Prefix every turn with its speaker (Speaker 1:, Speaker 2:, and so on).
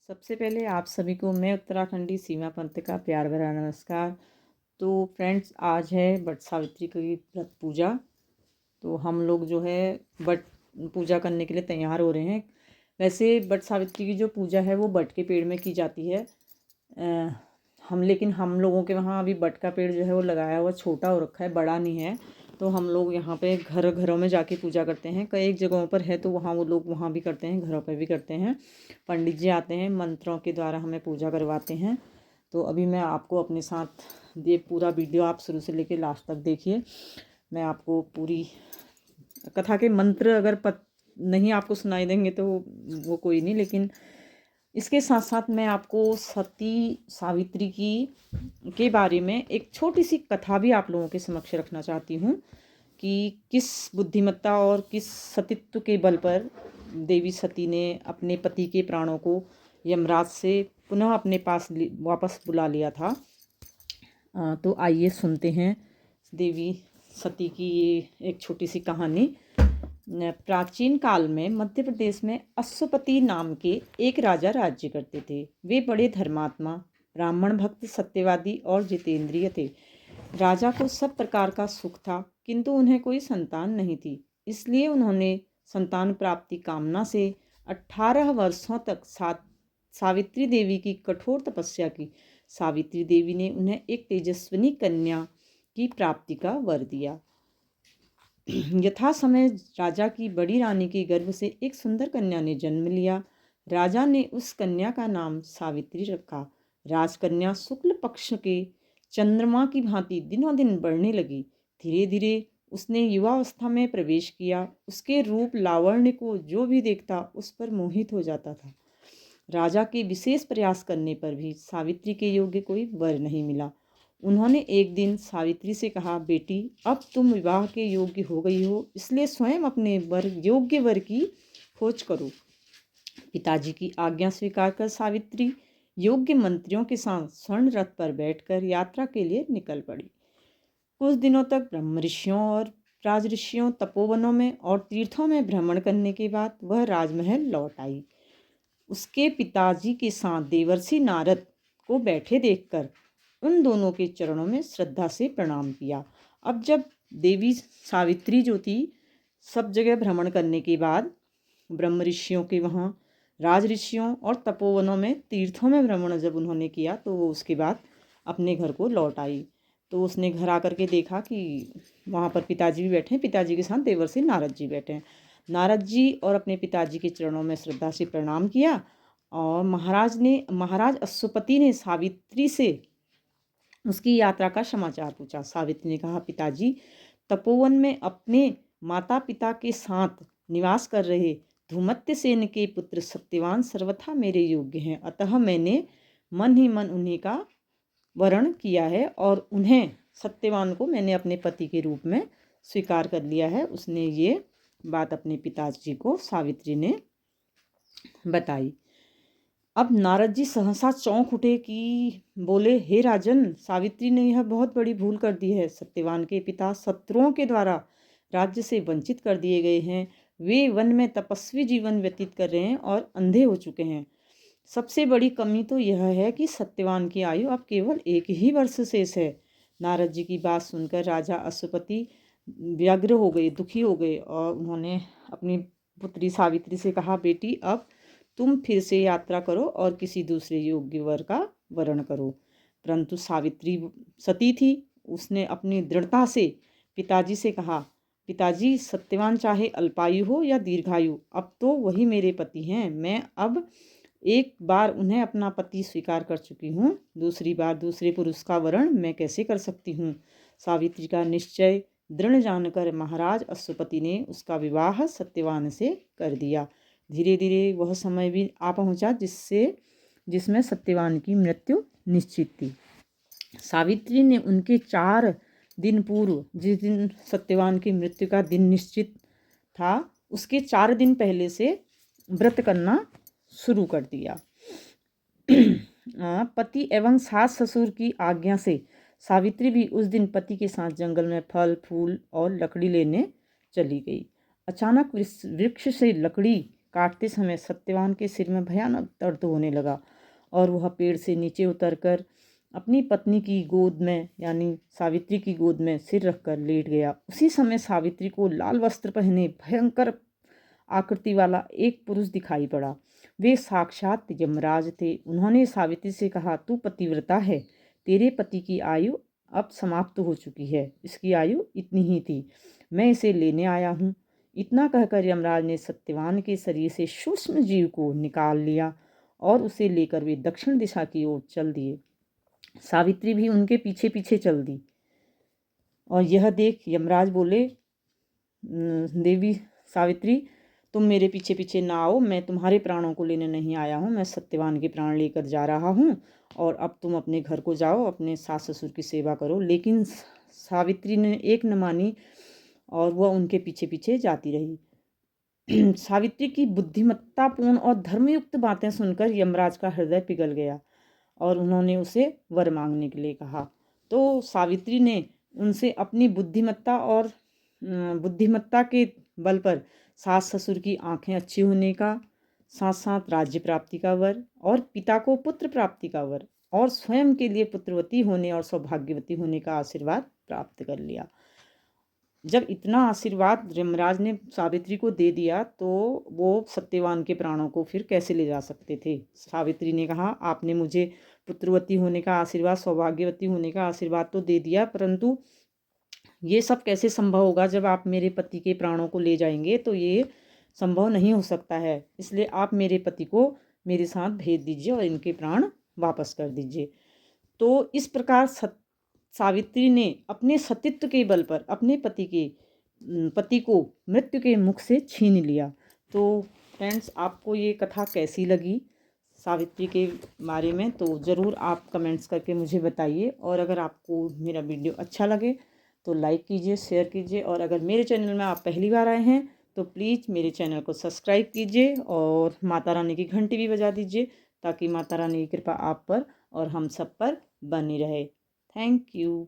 Speaker 1: सबसे पहले आप सभी को मैं उत्तराखंडी सीमा पंथ का प्यार भरा नमस्कार। तो फ्रेंड्स, आज है बट सावित्री की व्रत पूजा। तो हम लोग जो है बट पूजा करने के लिए तैयार हो रहे हैं। वैसे बट सावित्री की जो पूजा है वो बट के पेड़ में की जाती है। लेकिन हम लोगों के वहाँ अभी बट का पेड़ जो है वो लगाया हुआ छोटा हो रखा है, बड़ा नहीं है। तो हम लोग यहाँ पे घरों में जाके पूजा करते हैं। कई जगहों पर है तो वहाँ वो लोग वहाँ भी करते हैं, घरों पर भी करते हैं। पंडित जी आते हैं, मंत्रों के द्वारा हमें पूजा करवाते हैं। तो अभी मैं आपको अपने साथ ये पूरा वीडियो आप शुरू से लेकर लास्ट तक देखिए। मैं आपको पूरी कथा के मंत्र अगर नहीं आपको सुनाई देंगे तो वो कोई नहीं, लेकिन इसके साथ साथ मैं आपको सती सावित्री की के बारे में एक छोटी सी कथा भी आप लोगों के समक्ष रखना चाहती हूँ कि किस बुद्धिमत्ता और किस सतीत्व के बल पर देवी सती ने अपने पति के प्राणों को यमराज से पुनः अपने पास वापस बुला लिया था। तो आइए सुनते हैं देवी सती की ये एक छोटी सी कहानी। प्राचीन काल में मध्य प्रदेश में अश्वपति नाम के एक राजा राज्य करते थे। वे बड़े धर्मात्मा, ब्राह्मण भक्त, सत्यवादी और जितेंद्रिय थे। राजा को सब प्रकार का सुख था, किंतु उन्हें कोई संतान नहीं थी। इसलिए उन्होंने संतान प्राप्ति कामना से 18 वर्षों तक सावित्री देवी की कठोर तपस्या की। सावित्री देवी ने उन्हें एक तेजस्विनी कन्या की प्राप्ति का वर दिया। यथा समय राजा की बड़ी रानी के गर्भ से एक सुंदर कन्या ने जन्म लिया। राजा ने उस कन्या का नाम सावित्री रखा। राजकन्या शुक्ल पक्ष के चंद्रमा की भांति दिनों दिन बढ़ने लगी। धीरे धीरे उसने युवावस्था में प्रवेश किया। उसके रूप लावण्य को जो भी देखता उस पर मोहित हो जाता था। राजा के विशेष प्रयास करने पर भी सावित्री के योग्य कोई वर नहीं मिला। उन्होंने एक दिन सावित्री से कहा, बेटी, अब तुम विवाह के योग्य हो गई हो, इसलिए स्वयं अपने योग्य वर की खोज करो। पिताजी की आज्ञा स्वीकार कर सावित्री योग्य मंत्रियों के साथ स्वर्ण रथ पर बैठकर यात्रा के लिए निकल पड़ी। कुछ दिनों तक ब्रह्म ऋषियों और राज ऋषियों, तपोवनों में और तीर्थों में भ्रमण करने के बाद वह राजमहल लौट आई। उसके पिताजी के साथ देवर्षि नारद को बैठे देखकर उन दोनों के चरणों में श्रद्धा से प्रणाम किया। अब जब देवी सावित्री जो थी, सब जगह भ्रमण करने के बाद ब्रह्म ऋषियों के वहाँ, राज ऋषियों और तपोवनों में, तीर्थों में भ्रमण जब उन्होंने किया तो वो उसके बाद अपने घर को लौट आई। तो उसने घर आकर के देखा कि वहाँ पर पिताजी भी बैठे हैं, पिताजी के साथ देवर्षि नारद जी बैठे हैं। नारद जी और अपने पिताजी के चरणों में श्रद्धा से प्रणाम किया और महाराज अश्वपति ने सावित्री से उसकी यात्रा का समाचार पूछा। सावित्री ने कहा, पिताजी, तपोवन में अपने माता पिता के साथ निवास कर रहे धूमत्य सेन के पुत्र सत्यवान सर्वथा मेरे योग्य हैं, अतः मैंने मन ही मन उन्हीं का वरण किया है और उन्हें, सत्यवान को, मैंने अपने पति के रूप में स्वीकार कर लिया है। उसने ये बात अपने पिताजी को सावित्री ने बताई। अब नारद जी सहसा चौंक उठे कि बोले, हे राजन, सावित्री ने यह बहुत बड़ी भूल कर दी है। सत्यवान के पिता शत्रुओं के द्वारा राज्य से वंचित कर दिए गए हैं। वे वन में तपस्वी जीवन व्यतीत कर रहे हैं और अंधे हो चुके हैं। सबसे बड़ी कमी तो यह है कि सत्यवान की आयु अब केवल 1 ही वर्ष शेष है। नारद जी की बात सुनकर राजा अश्वपति व्यग्र हो गए, दुखी हो गए और उन्होंने अपनी पुत्री सावित्री से कहा, बेटी, अब तुम फिर से यात्रा करो और किसी दूसरे योग्य वर का वरण करो। परंतु सावित्री सती थी। उसने अपनी दृढ़ता से पिताजी से कहा, पिताजी, सत्यवान चाहे अल्पायु हो या दीर्घायु, अब तो वही मेरे पति हैं। मैं अब एक बार उन्हें अपना पति स्वीकार कर चुकी हूँ, दूसरी बार दूसरे पुरुष का वरण मैं कैसे कर सकती हूँ। सावित्री का निश्चय दृढ़ जानकर महाराज अश्वपति ने उसका विवाह सत्यवान से कर दिया। धीरे धीरे वह समय भी आ पहुँचा जिसमें सत्यवान की मृत्यु निश्चित थी। सावित्री ने उनके 4 दिन पूर्व, जिस दिन सत्यवान की मृत्यु का दिन निश्चित था, उसके 4 दिन पहले से व्रत करना शुरू कर दिया। पति एवं सास ससुर की आज्ञा से सावित्री भी उस दिन पति के साथ जंगल में फल फूल और लकड़ी लेने चली गई। अचानक वृक्ष से लकड़ी काटते समय सत्यवान के सिर में भयानक दर्द होने लगा और वह पेड़ से नीचे उतरकर अपनी पत्नी की गोद में यानी सावित्री की गोद में सिर रखकर लेट गया। उसी समय सावित्री को लाल वस्त्र पहने भयंकर आकृति वाला एक पुरुष दिखाई पड़ा। वे साक्षात यमराज थे। उन्होंने सावित्री से कहा, तू पतिव्रता है, तेरे पति की आयु अब समाप्त हो चुकी है, इसकी आयु इतनी ही थी, मैं इसे लेने आया हूँ। इतना कहकर यमराज ने सत्यवान के शरीर से सूक्ष्म जीव को निकाल लिया और उसे लेकर वे दक्षिण दिशा की ओर चल दिए। सावित्री भी उनके पीछे पीछे चल दी और यह देख यमराज बोले, देवी सावित्री, तुम मेरे पीछे पीछे ना आओ, मैं तुम्हारे प्राणों को लेने नहीं आया हूँ, मैं सत्यवान के प्राण लेकर जा रहा हूँ और अब तुम अपने घर को जाओ, अपने सास ससुर की सेवा करो। लेकिन सावित्री ने एक न मानी और वह उनके पीछे पीछे जाती रही। सावित्री की बुद्धिमत्तापूर्ण और धर्मयुक्त बातें सुनकर यमराज का हृदय पिघल गया और उन्होंने उसे वर मांगने के लिए कहा। तो सावित्री ने उनसे अपनी बुद्धिमत्ता के बल पर सास ससुर की आंखें अच्छी होने का, साथ साथ राज्य प्राप्ति का वर और पिता को पुत्र प्राप्ति का वर और स्वयं के लिए पुत्रवती होने और सौभाग्यवती होने का आशीर्वाद प्राप्त कर लिया। जब इतना आशीर्वाद यमराज ने सावित्री को दे दिया तो वो सत्यवान के प्राणों को फिर कैसे ले जा सकते थे। सावित्री ने कहा, आपने मुझे पुत्रवती होने का आशीर्वाद, सौभाग्यवती होने का आशीर्वाद तो दे दिया, परंतु ये सब कैसे संभव होगा जब आप मेरे पति के प्राणों को ले जाएंगे, तो ये संभव नहीं हो सकता है। इसलिए आप मेरे पति को मेरे साथ भेज दीजिए और इनके प्राण वापस कर दीजिए। तो इस प्रकार सावित्री ने अपने सतीत्व के बल पर अपने पति को मृत्यु के मुख से छीन लिया। तो फ्रेंड्स, आपको ये कथा कैसी लगी सावित्री के बारे में, तो ज़रूर आप कमेंट्स करके मुझे बताइए। और अगर आपको मेरा वीडियो अच्छा लगे तो लाइक कीजिए, शेयर कीजिए और अगर मेरे चैनल में आप पहली बार आए हैं तो प्लीज़ मेरे चैनल को सब्सक्राइब कीजिए और माता रानी की घंटी भी बजा दीजिए ताकि माता रानी की कृपा आप पर और हम सब पर बनी रहे। Thank you.